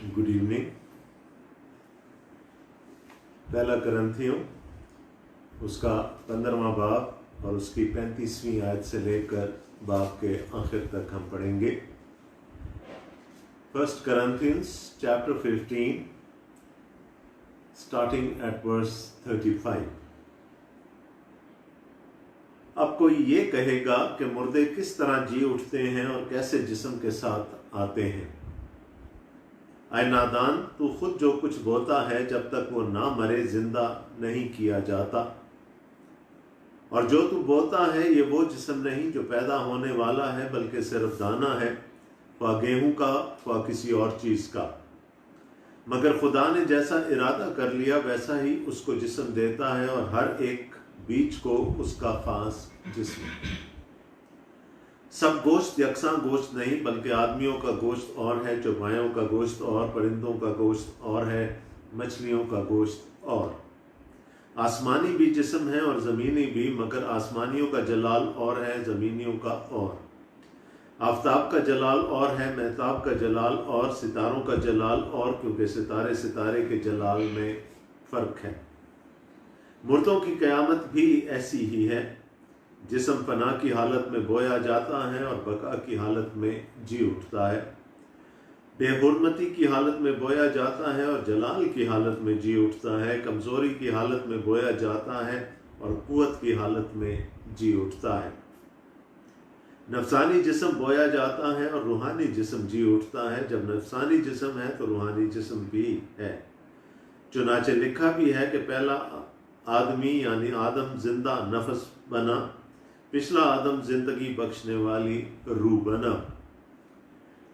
Good evening. पहला करंथियों उसका 15वां बाब और उसकी 35वीं आयत से लेकर बाब के आखिर तक हम पढ़ेंगे। First Corinthians chapter 15 starting at verse 35। अब कोई ये कहेगा कि मुर्दे किस तरह जी उठते हैं और कैसे जिस्म के साथ आते हैं। ऐ नादान, तू खुद जो कुछ बोता है जब तक वो ना मरे जिंदा नहीं किया जाता, और जो तू बोता है ये वो जिस्म नहीं जो पैदा होने वाला है, बल्कि सिर्फ दाना है, ख्वाह गेहूं का ख्वाह किसी और चीज का। मगर खुदा ने जैसा इरादा कर लिया वैसा ही उसको जिस्म देता है, और हर एक बीज को उसका खास जिस्म। सब गोश्त यकसां गोश्त नहीं, बल्कि आदमियों का गोश्त और है, चौपायों का गोश्त और, परिंदों का गोश्त और है, मछलियों का गोश्त और। आसमानी भी जिस्म है और ज़मीनी भी, मगर आसमानियों का जलाल और है, ज़मीनियों का और। आफताब का जलाल और है, महताब का जलाल और, सितारों का जलाल और, क्योंकि सितारे सितारे के जलाल में फ़र्क है। मुर्दों की क़यामत भी ऐसी ही है। जिस्म फना की हालत में बोया जाता है और बका की हालत में जी उठता है। बेहुरमती की हालत में बोया जाता है और जलाल की हालत में जी उठता है। कमज़ोरी की हालत में बोया जाता है और क़ुव्वत की हालत में जी उठता है। नफसानी जिस्म बोया जाता है और रूहानी जिस्म जी उठता है। जब नफसानी जिस्म है तो रूहानी जिस्म भी है। चुनाचे लिखा भी है कि पहला आदमी यानी आदम जिंदा नफस बना, पिछला आदम जिंदगी बख्शने वाली रूह बना।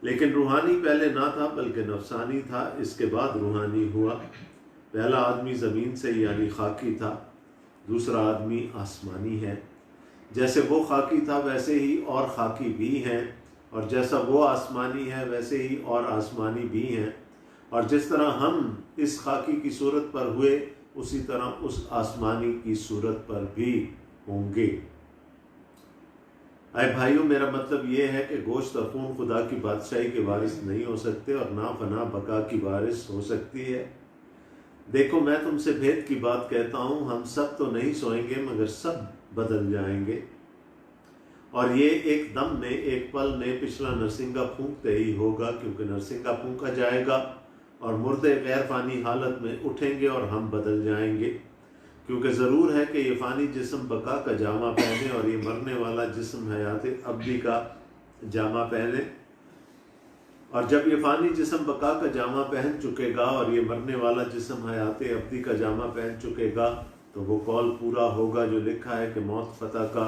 लेकिन रूहानी पहले ना था बल्कि नफसानी था, इसके बाद रूहानी हुआ। पहला आदमी ज़मीन से यानी खाकी था, दूसरा आदमी आसमानी है। जैसे वो खाकी था वैसे ही और खाकी भी हैं, और जैसा वो आसमानी है वैसे ही और आसमानी भी हैं। और जिस तरह हम इस खाकी की सूरत पर हुए उसी तरह उस आसमानी की सूरत पर भी होंगे। अरे भाइयों, मेरा मतलब ये है कि गोश्त और खून खुदा की बादशाही के वारिस नहीं हो सकते, और ना फना बका की वारिस हो सकती है। देखो, मैं तुमसे भेद की बात कहता हूँ, हम सब तो नहीं सोएंगे मगर सब बदल जाएंगे। और ये एक दम में, एक पल में, पिछला नरसिंगा फूंकते ही होगा, क्योंकि नरसिंगा फूंका जाएगा और मुर्दे गैर फानी हालत में उठेंगे और हम बदल जाएंगे। क्योंकि ज़रूर है कि ये फ़ानी जिस्म बका का जामा पहने और ये मरने वाला जिस्म हयात अब्दी का जामा पहने। और जब ये फ़ानी जिस्म बका का जामा पहन चुकेगा और ये मरने वाला जिस्म हयात अब्दी का जामा पहन चुकेगा, तो वो कौल पूरा होगा जो लिखा है कि मौत फ़तह का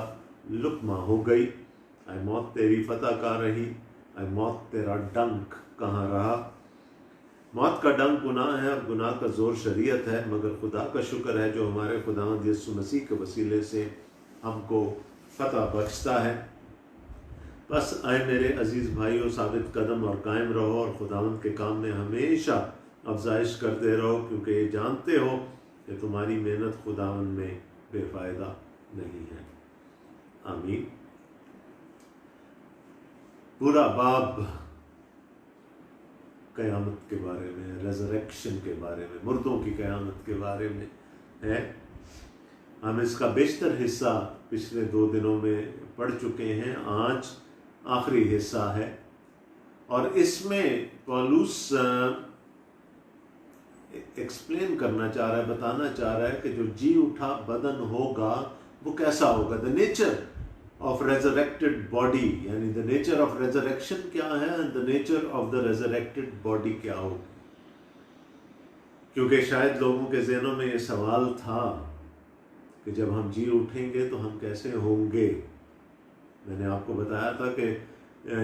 लुक़मा हो गई। ऐ मौत तेरी फ़तह का रही, ऐ मौत तेरा डंक कहाँ रहा। मौत का डंक गुनाह है और गुनाह का ज़ोर शरीयत है, मगर खुदा का शुक्र है जो हमारे खुदावंद यीशु मसीह के वसीले से हमको फ़तह बख्शता है। बस आए मेरे अजीज़ भाइयों, साबित कदम और कायम रहो और खुदावंद के काम में हमेशा अफजाइश करते रहो, क्योंकि ये जानते हो कि तुम्हारी मेहनत खुदावंद में बेफ़ायदा नहीं है। आमीन। पूरा बाब क़यामत के बारे में, रेज़रेक्शन के बारे में, मुर्दों की क़यामत के बारे में है। हम इसका बेशतर हिस्सा पिछले 2 दिनों में पढ़ चुके हैं, आज आखिरी हिस्सा है। और इसमें पौलुस एक्सप्लेन करना चाह रहा है, बताना चाह रहा है कि जो जी उठा बदन होगा वो कैसा होगा। The nature of resurrected body, यानी द नेचर ऑफ रेजरेक्शन क्या है and the nature of the resurrected body क्या हो। क्योंकि शायद लोगों के ज़हनों में ये सवाल था कि जब हम जी उठेंगे तो हम कैसे होंगे। मैंने आपको बताया था कि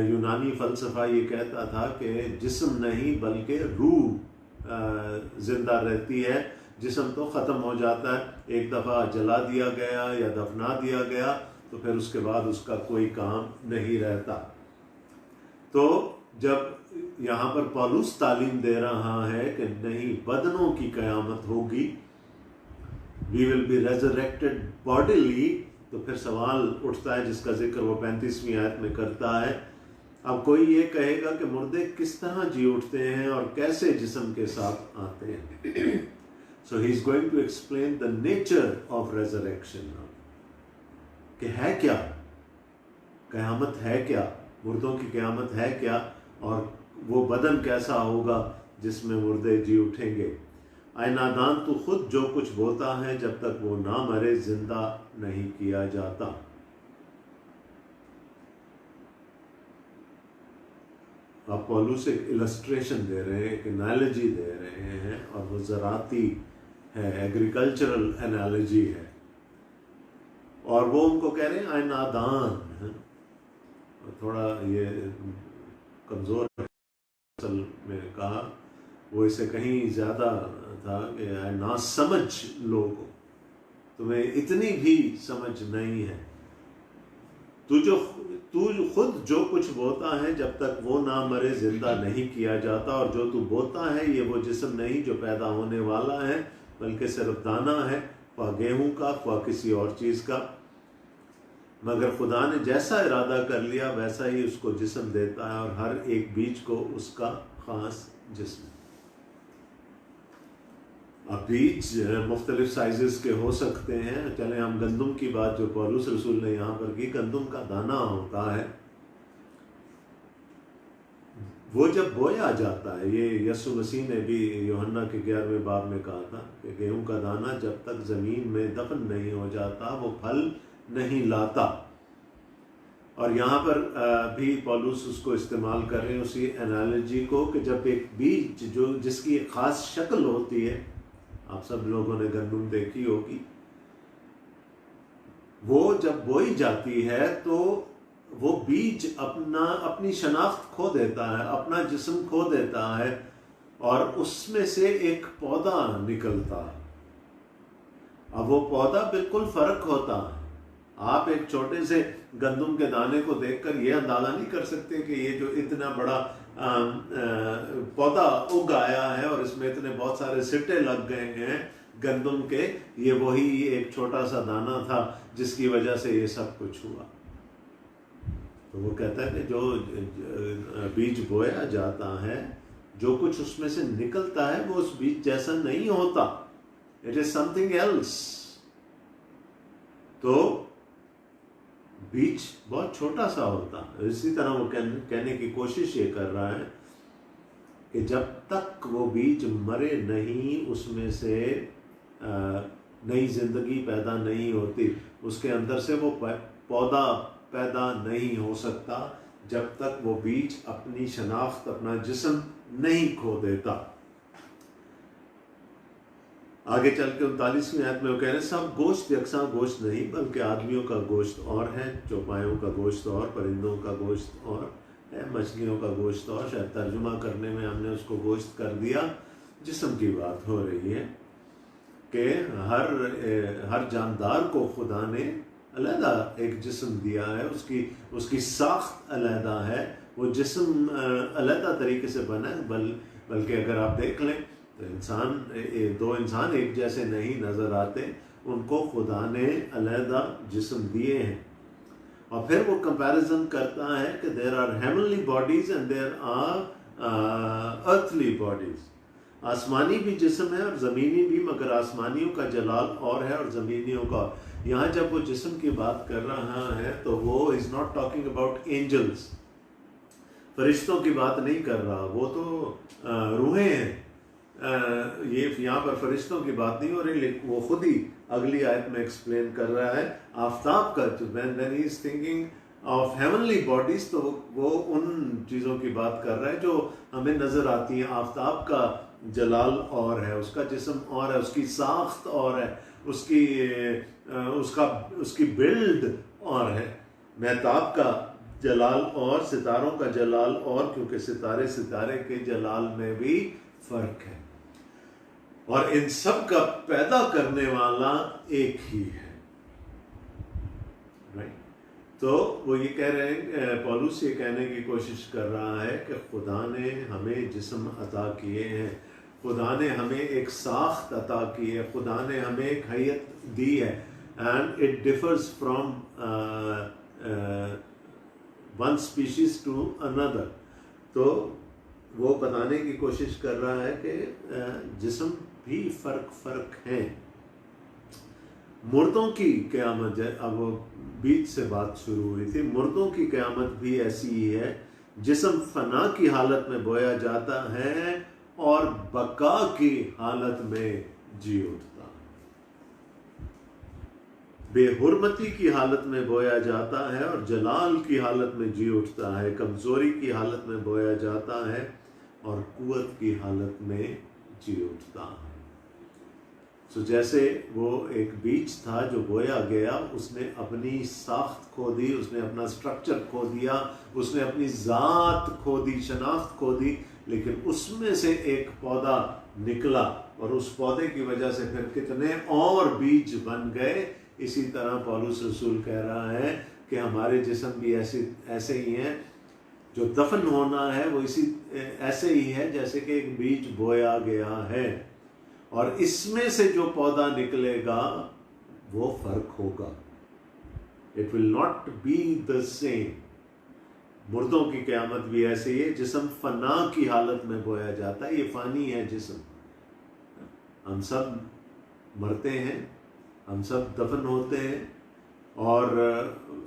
यूनानी फ़लसफ़ा ये कहता था कि जिस्म नहीं बल्कि रूह ज़िंदा रहती है। जिस्म तो ख़त्म हो जाता है, एक दफ़ा जला दिया गया या दफना दिया गया तो फिर उसके बाद उसका कोई काम नहीं रहता। तो जब यहाँ पर पौलुस तालीम दे रहा है कि नहीं, बदनों की क़यामत होगी, we will be resurrected bodily, तो फिर सवाल उठता है जिसका जिक्र वो 35वीं आयत में करता है اب کوئی یہ کہے گا کہ مردے کس طرح جی اٹھتے ہیں اور کیسے جسم کے ساتھ آتے ہیں. So he is going to explain the nature of resurrection now. کہ ہے کیا قیامت، ہے کیا مردوں کی قیامت، ہے کیا، اور وہ بدن کیسا ہوگا جس میں مردے جی اٹھیں گے. اے نادان تو خود جو کچھ بولتا ہے جب تک وہ نہ مرے زندہ نہیں کیا جاتا. آپ پولس ایک السٹریشن دے رہے ہیں، ایک انالوجی دے رہے ہیں، اور وہ زراعتی ہے، ایگریکلچرل انالوجی ہے، اور وہ ان کو کہہ رہے ہیں اے نادان. تھوڑا یہ کمزور اصل میں کہا، وہ اسے کہیں زیادہ تھا کہ اے ناسمجھ لوگوں، تمہیں اتنی بھی سمجھ نہیں ہے. تو خود جو کچھ بوتا ہے جب تک وہ نہ مرے زندہ نہیں کیا جاتا، اور جو تو بوتا ہے یہ وہ جسم نہیں جو پیدا ہونے والا ہے، بلکہ صرف دانہ ہے، خواہ گیہوں کا خواہ کسی اور چیز کا. مگر خدا نے جیسا ارادہ کر لیا ویسا ہی اس کو جسم دیتا ہے، اور ہر ایک بیج کو اس کا خاص جسم. اب بیج مختلف سائزز کے ہو سکتے ہیں. چلیں ہم گندم کی بات جو پولس رسول نے یہاں پر کی، گندم کا دانہ ہوتا ہے، وہ جب بویا جاتا ہے، یہ یسوع مسیح نے بھی یوحنا کے 11ویں باب میں کہا تھا کہ گیہوں کا دانہ جب تک زمین میں دفن نہیں ہو جاتا وہ پھل نہیں لاتا. اور یہاں پر بھی پولس اس کو استعمال کر رہے ہیں اسی انالوجی کو، کہ جب ایک بیج جو جس کی ایک خاص شکل ہوتی ہے، آپ سب لوگوں نے گندم دیکھی ہوگی، وہ جب بوئی جاتی ہے تو وہ بیج اپنی شناخت کھو دیتا ہے، اپنا جسم کھو دیتا ہے، اور اس میں سے ایک پودا نکلتا ہے. اب وہ پودا بالکل فرق ہوتا ہے. آپ ایک چھوٹے سے گندم کے دانے کو دیکھ کر یہ اندازہ نہیں کر سکتے کہ یہ جو اتنا بڑا پودا اگ آیا ہے اور اس میں اتنے بہت سارے سٹے لگ گئے ہیں گندم کے، یہ وہی ایک چھوٹا سا دانہ تھا جس کی وجہ سے یہ سب کچھ ہوا. تو وہ کہتا ہے کہ جو بیج بویا جاتا ہے، جو کچھ اس میں سے نکلتا ہے وہ اس بیج جیسا نہیں ہوتا. It is something else. تو بیج بہت چھوٹا سا ہوتا ہے. اسی طرح وہ کہنے کی کوشش یہ کر رہا ہے کہ جب تک وہ بیج مرے نہیں، اس میں سے نئی زندگی پیدا نہیں ہوتی، اس کے اندر سے وہ پودا پیدا نہیں ہو سکتا جب تک وہ بیج اپنی شناخت، اپنا جسم نہیں کھو دیتا. آگے چل کے 39ویں آیت میں وہ کہہ رہے ہیں سب گوشت یکساں گوشت نہیں، بلکہ آدمیوں کا گوشت اور ہے، چوپایوں کا گوشت اور، پرندوں کا گوشت اور ہے، مچھلیوں کا گوشت اور. شاید ترجمہ کرنے میں ہم نے اس کو گوشت کر دیا. جسم کی بات ہو رہی ہے کہ ہر جاندار کو خدا نے علیحدہ ایک جسم دیا ہے، اس کی ساخت علیحدہ ہے، وہ جسم علیحدہ طریقے سے بنا ہے. بلکہ اگر آپ دیکھ لیں تو دو انسان ایک جیسے نہیں نظر آتے، ان کو خدا نے علیحدہ جسم دیے ہیں. اور پھر وہ کمپیریزن کرتا ہے کہ there are heavenly bodies and there are earthly bodies. آسمانی بھی جسم ہے اور زمینی بھی، مگر آسمانیوں کا جلال اور ہے اور زمینیوں کا. یہاں جب وہ جسم کی بات کر رہا ہے تو وہ is not talking about angels, فرشتوں کی بات نہیں کر رہا، وہ تو روحیں ہیں. یہ یہاں پر فرشتوں کی بات نہیں ہو رہی، لیکن وہ خود ہی اگلی آیت میں ایکسپلین کر رہا ہے آفتاب کا. when he is thinking of heavenly bodies تو وہ ان چیزوں کی بات کر رہا ہے جو ہمیں نظر آتی ہیں. آفتاب کا جلال اور ہے، اس کا جسم اور ہے، اس کی ساخت اور ہے، اس کی بلڈ اور ہے. مہتاب کا جلال اور، ستاروں کا جلال اور، کیونکہ ستارے کے جلال میں بھی فرق ہے. اور ان سب کا پیدا کرنے والا ایک ہی ہے. تو وہ یہ کہہ رہے ہیں، پولس یہ کہنے کی کوشش کر رہا ہے کہ خدا نے ہمیں جسم عطا کیے ہیں، خدا نے ہمیں ایک ساخت عطا کی ہے، خدا نے ہمیں ایک حیت دی ہے. And it differs from one species to another. تو وہ بتانے کی کوشش کر رہا ہے کہ جسم بھی فرق ہیں. مردوں کی قیامت، اب وہ بیچ سے بات شروع ہوئی تھی، مردوں کی قیامت بھی ایسی ہی ہے. جسم فنا کی حالت میں بویا جاتا ہے اور بقا کی حالت میں جی اٹھتا ہے. بے حرمتی کی حالت میں بویا جاتا ہے اور جلال کی حالت میں جی اٹھتا ہے. کمزوری کی حالت میں بویا جاتا ہے اور قوت کی حالت میں جی اٹھتا ہے. سو جیسے وہ ایک بیج تھا جو بویا گیا، اس نے اپنی ساخت کھو دی، اس نے اپنا سٹرکچر کھو دیا، اس نے اپنی ذات کھو دی، شناخت کھو دی، لیکن اس میں سے ایک پودا نکلا اور اس پودے کی وجہ سے پھر کتنے اور بیج بن گئے. اسی طرح پولس رسول کہہ رہا ہے کہ ہمارے جسم بھی ایسے ہی ہیں. جو دفن ہونا ہے وہ ایسے ہی ہے جیسے کہ ایک بیج بویا گیا ہے، اور اس میں سے جو پودا نکلے گا وہ فرق ہوگا. It will not be the same. مردوں کی قیامت بھی ایسے ہی ہے. جسم فنا کی حالت میں بویا جاتا ہے، یہ فانی ہے جسم. ہم سب مرتے ہیں، ہم سب دفن ہوتے ہیں، اور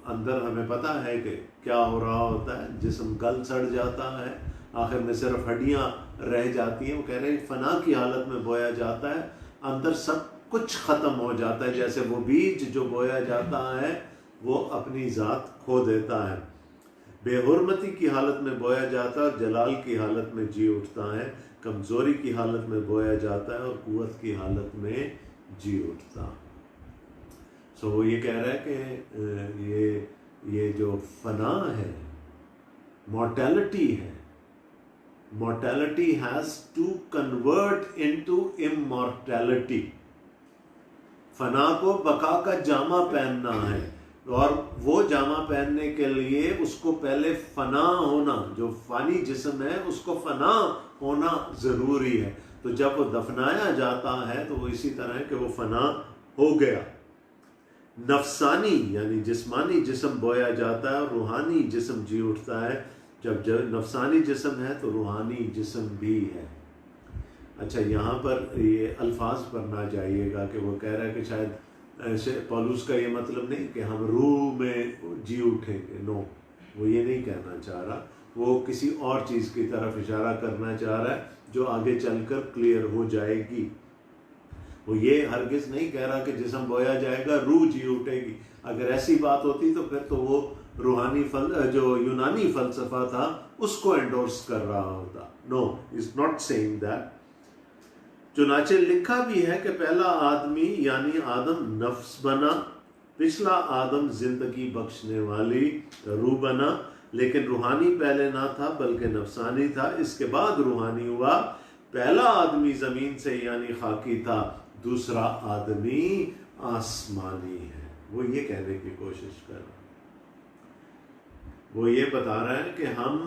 اندر ہمیں پتہ ہے کہ کیا ہو رہا ہوتا ہے. جسم گل سڑ جاتا ہے، آخر میں صرف ہڈیاں رہ جاتی ہیں. وہ کہہ رہے ہیں فنا کی حالت میں بویا جاتا ہے، اندر سب کچھ ختم ہو جاتا ہے. جیسے وہ بیج جو بویا جاتا ہے وہ اپنی ذات کھو دیتا ہے. بے حرمتی کی حالت میں بویا جاتا ہے اور جلال کی حالت میں جی اٹھتا ہے. کمزوری کی حالت میں بویا جاتا ہے اور قوت کی حالت میں جی اٹھتا. سو وہ یہ کہہ رہا ہے کہ یہ جو فنا ہے، مورٹیلٹی ہے، mortality has to convert into immortality. فنا کو بقا کا جامہ پہننا ہے، اور وہ جامہ پہننے کے لیے اس کو پہلے فنا ہونا، جو فانی جسم ہے اس کو فنا ہونا ضروری ہے. تو جب وہ دفنایا جاتا ہے تو وہ اسی طرح ہے کہ وہ فنا ہو گیا. نفسانی یعنی جسمانی جسم بویا جاتا ہے اور روحانی جسم جی اٹھتا ہے. جب نفسانی جسم ہے تو روحانی جسم بھی ہے. اچھا، یہاں پر یہ الفاظ پر نہ جائیے گا کہ وہ کہہ رہا ہے کہ شاید پولس کا یہ مطلب نہیں کہ ہم روح میں جی اٹھیں گے. نو، وہ یہ نہیں کہنا چاہ رہا. وہ کسی اور چیز کی طرف اشارہ کرنا چاہ رہا ہے جو آگے چل کر کلیئر ہو جائے گی. وہ یہ ہرگز نہیں کہہ رہا کہ جسم بویا جائے گا روح جی اٹھے گی. اگر ایسی بات ہوتی تو پھر تو وہ روحانی جو یونانی فلسفہ تھا اس کو انڈورس کر رہا ہوتا. نو، از ناٹ سیئنگ دیٹ. چنانچہ لکھا بھی ہے کہ پہلا آدمی یعنی آدم نفس بنا، پچھلا آدم زندگی بخشنے والی روح بنا. لیکن روحانی پہلے نہ تھا بلکہ نفسانی تھا، اس کے بعد روحانی ہوا. پہلا آدمی زمین سے یعنی خاکی تھا، دوسرا آدمی آسمانی ہے. وہ یہ کہنے کی کوشش کر رہا ہے، وہ یہ بتا رہا ہے کہ ہم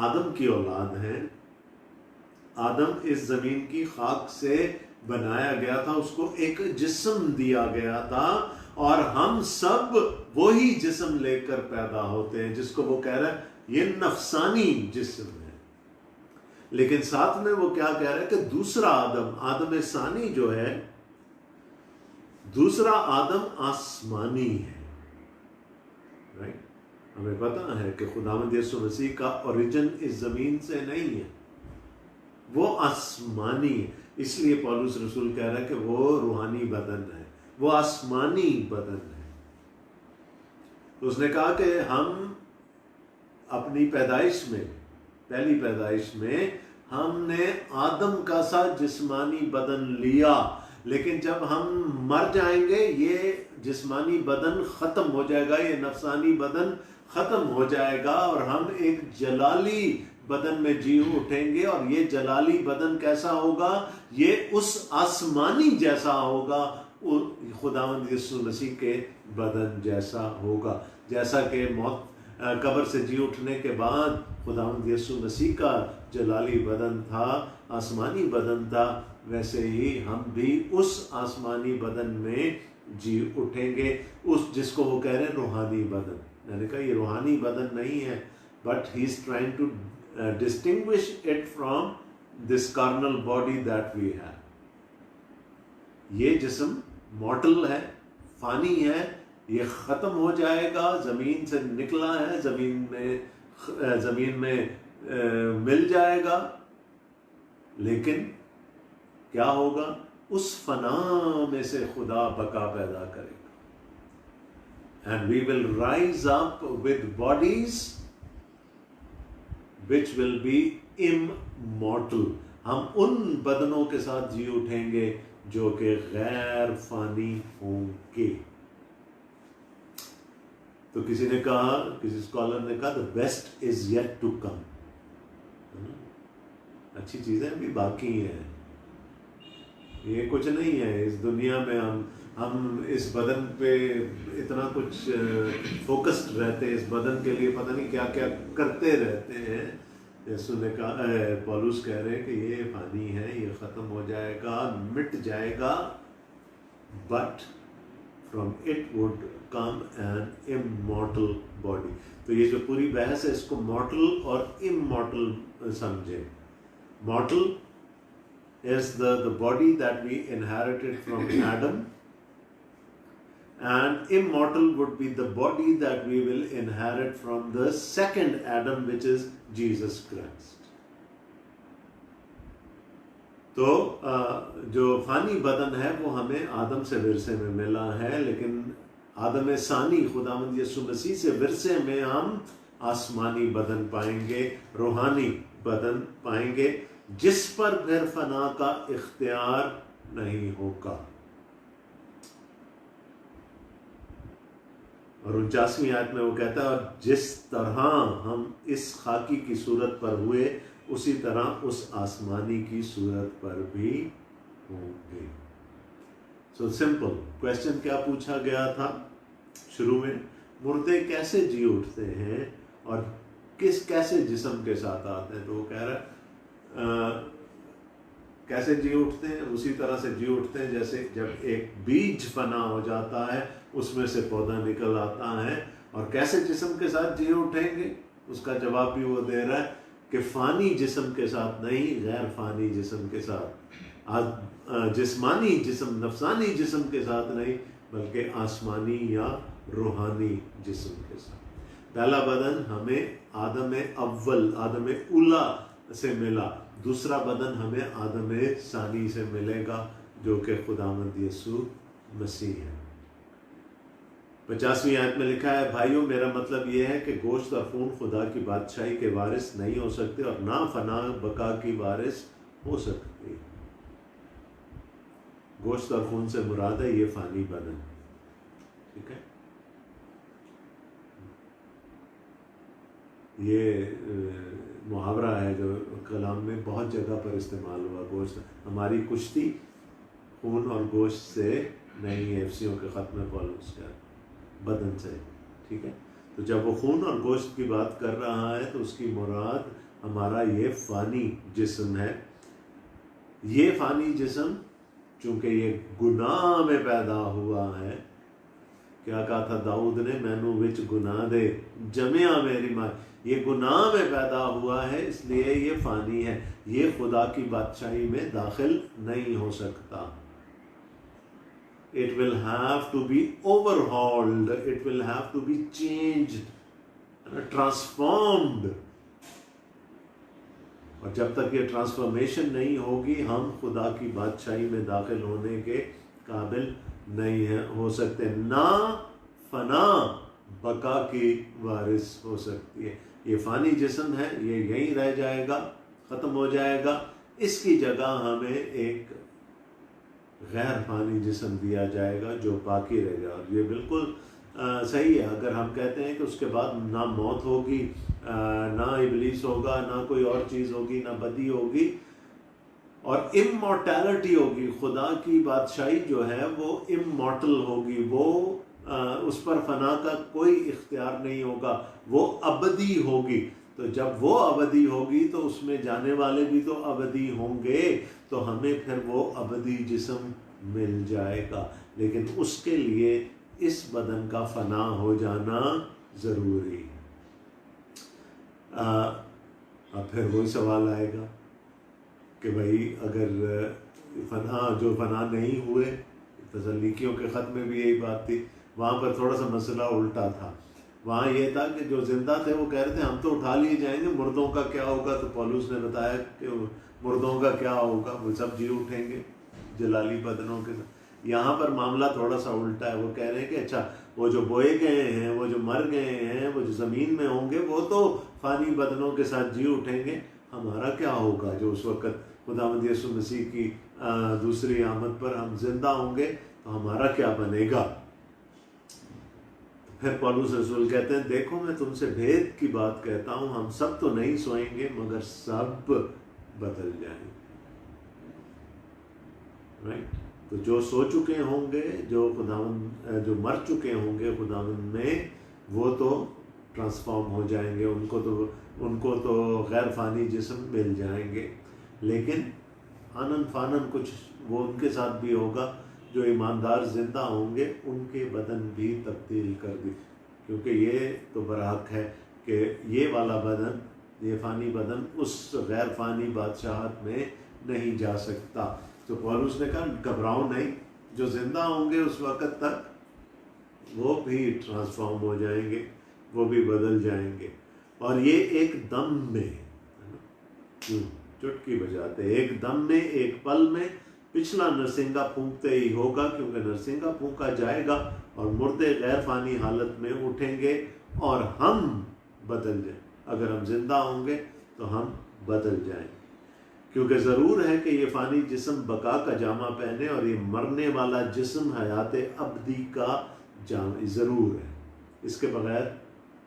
آدم کی اولاد ہیں. آدم اس زمین کی خاک سے بنایا گیا تھا، اس کو ایک جسم دیا گیا تھا، اور ہم سب وہی جسم لے کر پیدا ہوتے ہیں جس کو وہ کہہ رہا ہے یہ نفسانی جسم ہے. لیکن ساتھ میں وہ کیا کہہ رہا ہے کہ دوسرا آدم ثانی جو ہے، دوسرا آدم آسمانی ہے. رائٹ؟ ہمیں پتا ہے کہ خداوند یسوع مسیح کا اوریجن اس زمین سے نہیں ہے، وہ آسمانی ہے. اس لیے پولس رسول کہہ رہا ہے کہ وہ روحانی بدن ہے، وہ آسمانی بدن ہے. تو اس نے کہا کہ ہم اپنی پیدائش میں، پہلی پیدائش میں ہم نے آدم کا سا جسمانی بدن لیا، لیکن جب ہم مر جائیں گے یہ جسمانی بدن ختم ہو جائے گا، یہ نفسانی بدن ختم ہو جائے گا، اور ہم ایک جلالی بدن میں جی اٹھیں گے. اور یہ جلالی بدن کیسا ہوگا؟ یہ اس آسمانی جیسا ہوگا، خداوند یسوع مسیح کے بدن جیسا ہوگا. جیسا کہ قبر سے جی اٹھنے کے بعد خداوند یسوع مسیح کا جلالی بدن تھا، آسمانی بدن تھا، ویسے ہی ہم بھی اس آسمانی بدن میں جی اٹھیں گے، اس جس کو وہ کہہ رہے ہیں روحانی بدن. मैंने कहा ये रूहानी बदन नहीं है, but he is trying to distinguish it from this carnal body that we have. ये जिस्म मॉर्टल है, फानी है, ये ख़त्म हो जाएगा, ज़मीन से निकला है, ज़मीन में मिल जाएगा, लेकिन क्या होगा? उस फना में से खुदा बका पैदा करेगा। And we will rise up with bodies which will be immortal. हम उन बदनों के साथ जी उठेंगे जो कि गैर फानी होंगे। तो किसी ने कहा, किसी स्कॉलर ने कहा, the best is yet to come. अच्छी चीजें अभी बाकी हैं, ये कुछ नहीं है। इस दुनिया में हम इस बदन पे इतना कुछ फोकस्ड रहते हैं, इस बदन के लिए पता नहीं क्या क्या करते रहते हैं। यीशु ने कहा, पौलुस कह रहे हैं कि ये फानी है, ये ख़त्म हो जाएगा, मिट जाएगा, but from it would come an immortal body. तो ये जो पूरी बहस है, इसको मॉर्टल और इमॉर्टल समझे। मॉर्टल is the body that we inherited from Adam, and immortal would be the body that we will inherit from the second Adam, which is Jesus Christ. तो जो फानी बदन है वो हमें आदम से विरसे में मिला है, लेकिन आदम सानी खुदावंद यीशु मसीह से विरसे में हम आसमानी बदन पाएंगे, रूहानी बदन पाएंगे, जिस पर फिर फना का इख्तियार नहीं होगा। और 49वीं आयत में वो कहता है, और जिस तरह हम इस खाकी की सूरत पर हुए, उसी तरह उस आसमानी की सूरत पर भी होंगे। सो सिंपल क्वेश्चन क्या पूछा गया था शुरू में? मुर्दे कैसे जी उठते हैं और कैसे जिस्म के साथ आते हैं? तो वो कह रहा है कैसे जी उठते हैं? उसी तरह से जी उठते हैं जैसे जब एक बीज फना हो जाता है, उसमें से पौधा निकल आता है। और कैसे जिस्म के साथ जी उठेंगे? उसका जवाब भी वो दे रहा है कि फानी जिस्म के साथ नहीं, गैर फानी जिस्म के साथ। जिस्मानी जिस्म, नफसानी जिस्म के साथ नहीं, बल्कि आसमानी या रूहानी जिस्म के साथ। पहला बदन हमें आदम अव्वल, आदम उला से मिला, दूसरा बदन हमें आदम सानी से मिलेगा, जो कि खुदावंद यीशु मसीह है। 50वीं आयत में लिखा है, भाइयों मेरा मतलब यह है कि गोश्त और खून खुदा की बादशाही के वारिस नहीं हो सकते और ना फना बका की वारिस हो सकती। गोश्त और खून से मुराद है ये फानी बदन। ठीक है, ये मुहावरा है जो कलाम में बहुत जगह पर इस्तेमाल हुआ। गोश्त, हमारी कुश्ती खून और गोश्त से नहीं है, एफसियों के ख़त में पौलुस का बदन से। ठीक है, तो जब वो खून और गोश्त की बात कर रहा है तो उसकी मुराद हमारा ये फ़ानी जिस्म है। ये फ़ानी जिस्म चूँकि ये गुनाह में पैदा हुआ है, क्या कहा था दाऊद ने? मैनू विच गुनाह दे जमिया मेरी माँ। ये गुनाह में पैदा हुआ है, इसलिए ये फानी है, ये खुदा की बादशाही में दाखिल नहीं हो सकता। It will have to be overhauled, it will have to be changed, transformed। और जब तक ये ट्रांसफॉर्मेशन नहीं होगी, हम खुदा की बादशाही में दाखिल होने के काबिल नहीं है हो सकते, ना फना बका की वारिस हो सकती है। ये फानी जिस्म है, ये यहीं रह जाएगा, ख़त्म हो जाएगा। इसकी जगह हमें एक गैर फानी जिस्म दिया जाएगा जो बाकी रहेगा। और ये बिल्कुल सही है अगर हम कहते हैं कि उसके बाद ना मौत होगी, ना इबलीस होगा, ना कोई और चीज़ होगी, ना बदी होगी, और इमॉर्टैलिटी होगी। खुदा की बादशाही जो है वो इमॉर्टल होगी, वो उस पर फना का कोई इख्तियार नहीं होगा, वो अबदी होगी। तो जब वो अबदी होगी तो उसमें जाने वाले भी तो अबदी होंगे, तो हमें फिर वो अबदी जिस्म मिल जाएगा। लेकिन उसके लिए इस बदन का फना हो जाना ज़रूरी है। अब फिर वही सवाल आएगा कि भाई अगर जो फना नहीं हुए, तसल्लीकियों के ख़त में भी यही बात थी, वहाँ पर थोड़ा सा मसला उल्टा था। वहाँ ये था कि जो जिंदा थे वो कह रहे थे हम तो उठा लिए जाएंगे, मुर्दों का क्या होगा? तो पौलुस ने बताया कि मुर्दों का क्या होगा, वो सब जी उठेंगे जलाली बदनों के साथ। यहाँ पर मामला थोड़ा सा उल्टा है। वो कह रहे हैं कि अच्छा, वो जो बोए गए हैं, वो जो मर गए हैं, वो जो ज़मीन में होंगे, वो तो फ़ानी बदनों के साथ जी उठेंगे, हमारा क्या होगा जो उस वक़्त खुदावंद यीशु मसीह की दूसरी आमद पर हम जिंदा होंगे, तो हमारा क्या बनेगा? फिर पौलुस रसूल कहते हैं देखो मैं तुमसे भेद की बात कहता हूँ, हम सब तो नहीं सोएंगे मगर सब बदल जाएंगे। राइट? तो जो सो चुके होंगे, जो खुदावंद जो मर चुके होंगे खुदावंद में, वो तो ट्रांसफॉर्म हो जाएंगे, उनको तो गैर फानी जिस्म मिल जाएंगे। लेकिन आनन फानन कुछ वो उनके साथ भी होगा, जो ईमानदार जिंदा होंगे उनके बदन भी तब्दील कर दी, क्योंकि ये तो बरहक है कि ये वाला बदन, ये फ़ानी बदन उस गैर फ़ानी बादशाहत में नहीं जा सकता। तो पौलुस ने कहा घबराओ नहीं, जो जिंदा होंगे उस वक़्त तक वो भी ट्रांसफॉर्म हो जाएंगे, वो भी बदल जाएंगे। और ये एक दम में, चुटकी बजाते, एक दम में, एक पल में, पिछला नरसिंगा फूंकते ही होगा, क्योंकि नरसिंगा फूंका जाएगा और मुर्दे गैर फानी हालत में उठेंगे और हम बदल जाएं। अगर हम जिंदा होंगे तो हम बदल जाएंगे, क्योंकि ज़रूर है कि ये फ़ानी जिस्म बका का जामा पहने और ये मरने वाला जिस्म हयात अब्दी का जामा ज़रूर है। इसके बगैर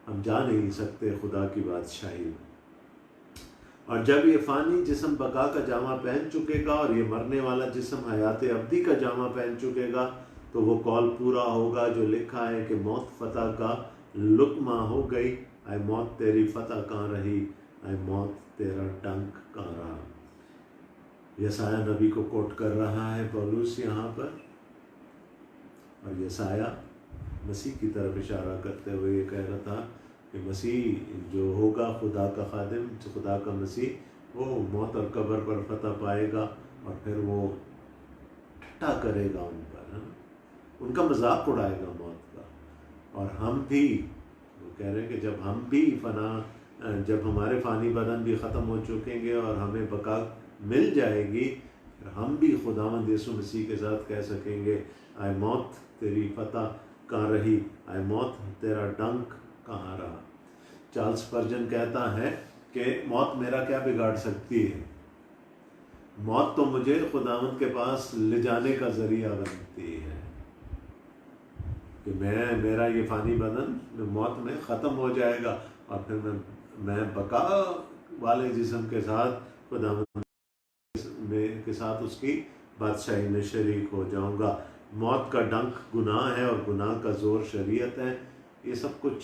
हम जा नहीं सकते खुदा की बादशाही में। और जब ये फ़ानी जिस्म बका का जामा पहन चुकेगा और ये मरने वाला जिस्म हयात अब्दी का जामा पहन चुकेगा, तो वो कौल पूरा होगा जो लिखा है कि मौत फतह का लुकमा हो गई, आए मौत तेरी फतह कहाँ रही, आए मौत तेरा डंक कहाँ रहा। यसाया नबी को कोट कर रहा है पौलुस यहाँ पर, और यसाया मसीह की तरफ इशारा करते हुए ये कह रहा था कि मसीह जो होगा, खुदा का खादिम, खुदा का मसीह, वो मौत और कब्र पर फतह पाएगा और फिर वो ठट्ठा करेगा उन पर, है ना, उनका मजाक उड़ाएगा मौत का। और हम भी, वो कह रहे हैं कि जब हम भी जब हमारे फ़ानी बदन भी ख़त्म हो चुकेंगे और हमें बका मिल जाएगी, फिर हम भी खुदावंद यीशु मसीह के साथ कह सकेंगे, आए मौत तेरी फतह कहाँ रही, आए मौत तेरा डंक कहाँ रहा। चार्ल्स स्पर्जन कहता है कि मौत मेरा क्या बिगाड़ सकती है, मौत तो मुझे खुदावंद के पास ले जाने का ज़रिया बनती है, कि मेरा ये फ़ानी बदन मौत में ख़त्म हो जाएगा और फिर मैं बका वाले जिस्म के साथ खुदावंद के साथ उसकी बादशाही में शरीक हो जाऊंगा। मौत का डंक गुनाह है और गुनाह का ज़ोर शरीयत है। ये सब कुछ,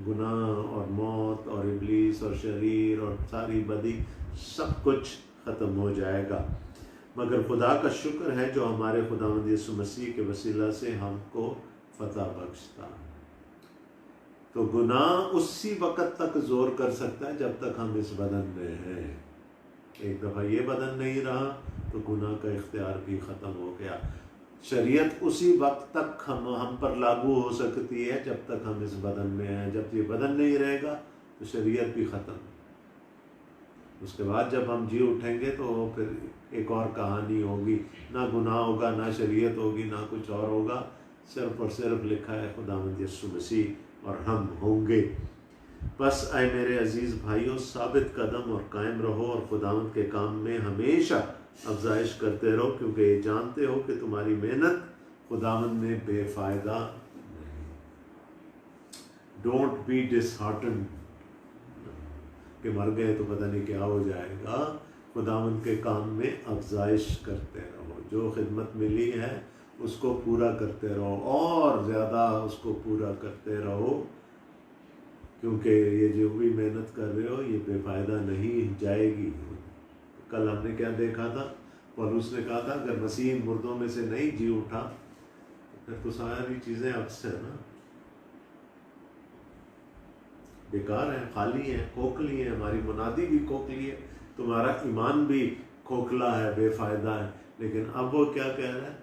गुनाह और मौत और इब्लीस और शरीर और सारी बदी, सब कुछ ख़त्म हो जाएगा। मगर खुदा का शुक्र है जो हमारे खुदावंद यीशु मसीह के वसीला से हमको फतह बख्शता। तो गुनाह उसी वक़्त तक ज़ोर कर सकता है जब तक हम इस बदन में हैं। एक दफ़ा ये बदन नहीं रहा तो गुनाह का इख्तियार भी ख़त्म हो गया। शरीयत उसी वक्त तक हम पर लागू हो सकती है जब तक हम इस बदन में हैं। जब ये बदन नहीं रहेगा तो शरीयत भी ख़त्म। उसके बाद जब हम जी उठेंगे तो फिर एक और कहानी होगी, ना गुनाह होगा, ना शरीयत होगी, ना कुछ और होगा, सिर्फ और सिर्फ लिखा है खुदावंद यीशु मसीह और हम होंगे। बस आए मेरे अजीज़ भाइयों, साबित कदम और कायम रहो और खुदावंद के काम में हमेशा अफजाइश करते रहो, क्योंकि ये जानते हो कि तुम्हारी मेहनत खुदावंद में बेफ़ायदा नहीं। डोंट बी डिसहार्टन कि मर गए तो पता नहीं क्या हो जाएगा। खुदावंद के काम में अफजाइश करते रहो, जो खिदमत मिली है उसको पूरा करते रहो और ज़्यादा उसको पूरा करते रहो, क्योंकि ये जो भी मेहनत कर रहे हो ये बेफ़ायदा नहीं जाएगी। कल हमने क्या देखा था, पौलुस ने कहा था अगर मसीह मुर्दों में से नहीं जी उठा तो फिर तो सारी चीज़ें अक्स है ना। بیکار ہیں، خالی ہیں، کھوکھلی ہیں، ہماری منادی بھی کھوکھلی ہے، تمہارا ایمان بھی کھوکھلا ہے، بے فائدہ ہے. لیکن اب وہ کیا کہہ رہا ہے؟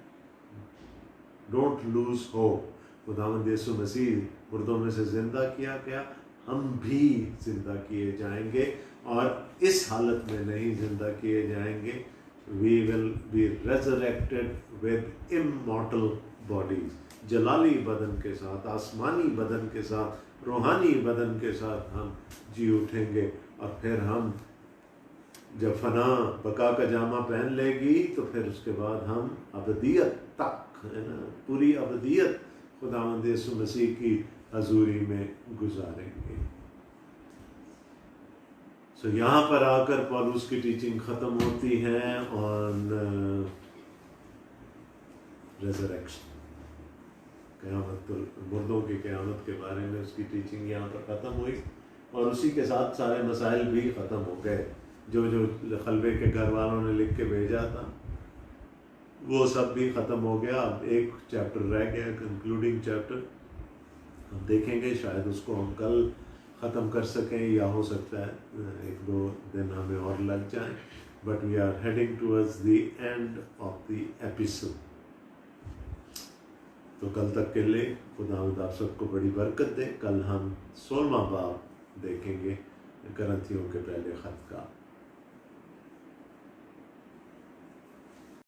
Don't lose hope. خداوند یسوع مسیح مردوں میں سے زندہ کیا گیا، ہم بھی زندہ کیے جائیں گے، اور اس حالت میں نہیں زندہ کیے جائیں گے. We will be resurrected with immortal bodies. Jalali بدن کے ساتھ، آسمانی بدن کے ساتھ، روحانی بدن کے ساتھ ہم جی اٹھیں گے. اور پھر ہم جب فنا بقا کا جامہ پہن لے گی تو پھر اس کے بعد ہم ابدیت تک، ہے نا، پوری ابدیت خداوند یسوع مسیح کی حضوری میں گزاریں گے. سو یہاں پر آ کر پالوس کی ٹیچنگ ختم ہوتی ہے آن ریزریکشن، قیامت، مردوں کی قیامت کے بارے میں اس کی ٹیچنگ یہاں پر ختم ہوئی، اور اسی کے ساتھ سارے مسائل بھی ختم ہو گئے. جو خلوے کے گھر والوں نے لکھ کے بھیجا تھا وہ سب بھی ختم ہو گیا. اب ایک چیپٹر رہ گیا، کنکلوڈنگ چیپٹر. ہم دیکھیں گے شاید اس کو ہم کل ختم کر سکیں، یا ہو سکتا ہے 1-2 دن ہمیں اور لگ جائیں. But we are heading towards the end of the episode. تو کل تک کے لیے خداوند آپ سب کو بڑی برکت دے. کل ہم 16واں باب دیکھیں گے کرنتھیوں کے پہلے خط کا.